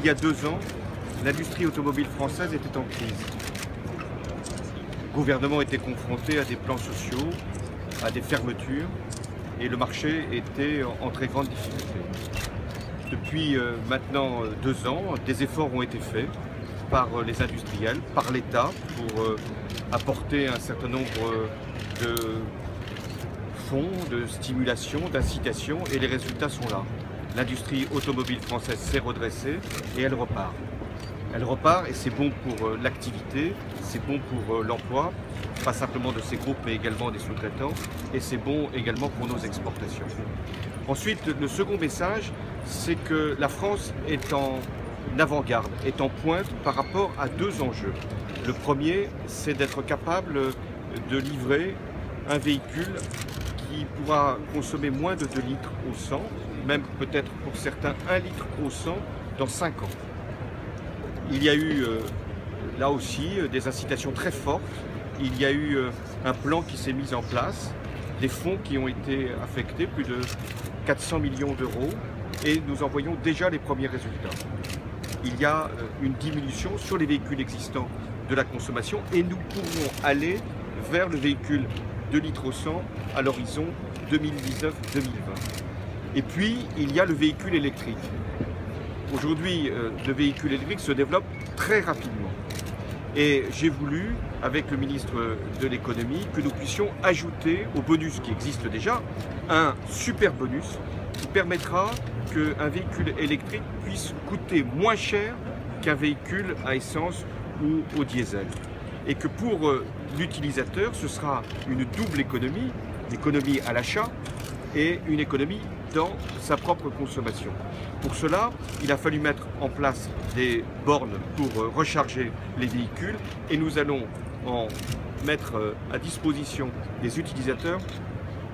il y a 2 ans, l'industrie automobile française était en crise. Le gouvernement était confronté à des plans sociaux, à des fermetures, et le marché était en très grande difficulté. Depuis maintenant 2 ans, des efforts ont été faits par les industriels, par l'État, pour apporter un certain nombre de fonds, de stimulation, d'incitation, et les résultats sont là. L'industrie automobile française s'est redressée et elle repart. Elle repart et c'est bon pour l'activité, c'est bon pour l'emploi, pas simplement de ces groupes mais également des sous-traitants, et c'est bon également pour nos exportations. Ensuite, le second message, c'est que la France est en avant-garde, est en pointe par rapport à 2 enjeux. Le premier, c'est d'être capable de livrer un véhicule qui pourra consommer moins de 2 litres au 100, même peut-être pour certains 1 litre au 100 dans 5 ans. Il y a eu là aussi des incitations très fortes, il y a eu un plan qui s'est mis en place, des fonds qui ont été affectés, plus de 400 millions d'euros, et nous en voyons déjà les premiers résultats. Il y a une diminution sur les véhicules existants de la consommation et nous pourrons aller vers le véhicule 2 litres au 100 à l'horizon 2019-2020. Et puis, il y a le véhicule électrique. Aujourd'hui, le véhicule électrique se développe très rapidement. Et j'ai voulu, avec le ministre de l'économie, que nous puissions ajouter au bonus qui existe déjà, un super bonus qui permettra qu'un véhicule électrique puisse coûter moins cher qu'un véhicule à essence ou au diesel. Et que pour l'utilisateur, ce sera une double économie, l'économie à l'achat et une économie dans sa propre consommation. Pour cela, il a fallu mettre en place des bornes pour recharger les véhicules et nous allons en mettre à disposition des utilisateurs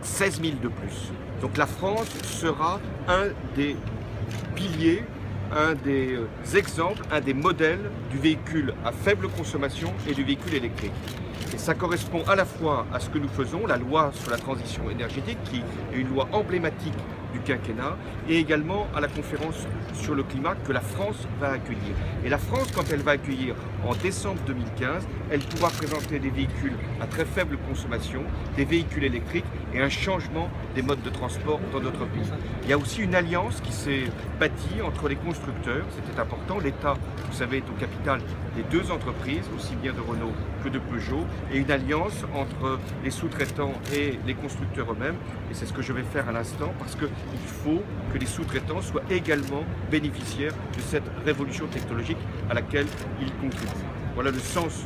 16 000 de plus. Donc la France sera un des piliers, un des exemples, un des modèles du véhicule à faible consommation et du véhicule électrique. Et ça correspond à la fois à ce que nous faisons, la loi sur la transition énergétique, qui est une loi emblématique du quinquennat, et également à la conférence sur le climat que la France va accueillir. Et la France, quand elle va accueillir en décembre 2015, elle pourra présenter des véhicules à très faible consommation, des véhicules électriques et un changement des modes de transport dans notre pays. Il y a aussi une alliance qui s'est bâtie entre les constructeurs, c'était important. L'État, vous savez, est au capital des 2 entreprises, aussi bien de Renault que de Peugeot, et une alliance entre les sous-traitants et les constructeurs eux-mêmes. Et c'est ce que je vais faire à l'instant, parce qu'il faut que les sous-traitants soient également bénéficiaires de cette révolution technologique à laquelle ils contribuent. Voilà le sens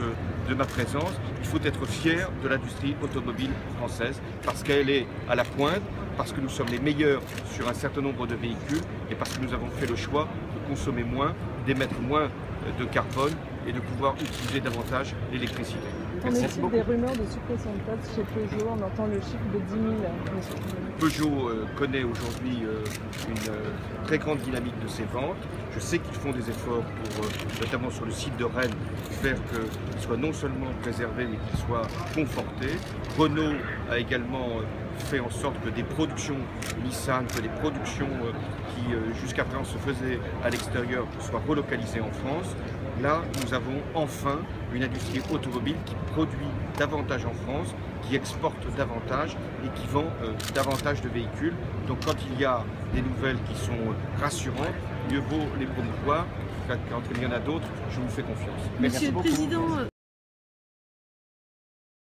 de ma présence. Il faut être fier de l'industrie automobile française parce qu'elle est à la pointe, parce que nous sommes les meilleurs sur un certain nombre de véhicules et parce que nous avons fait le choix de consommer moins, d'émettre moins de carbone et de pouvoir utiliser davantage l'électricité. Qu'en est-il des rumeurs de suppression de taxes chez Peugeot? On entend le chiffre de 10 000. Peugeot connaît aujourd'hui une très grande dynamique de ses ventes. Je sais qu'ils font des efforts pour, notamment sur le site de Rennes, faire qu'il soit non seulement préservé mais qu'il soit conforté. Renault a également fait en sorte que des productions Nissan, que des productions qui jusqu'à présent se faisaient à l'extérieur soient relocalisées en France. Là, nous avons enfin une industrie automobile qui produit davantage en France, qui exporte davantage et qui vend davantage de véhicules. Donc quand il y a des nouvelles qui sont rassurantes, mieux vaut les promouvoir. Quand il y en a d'autres, je vous fais confiance. Monsieur le Président,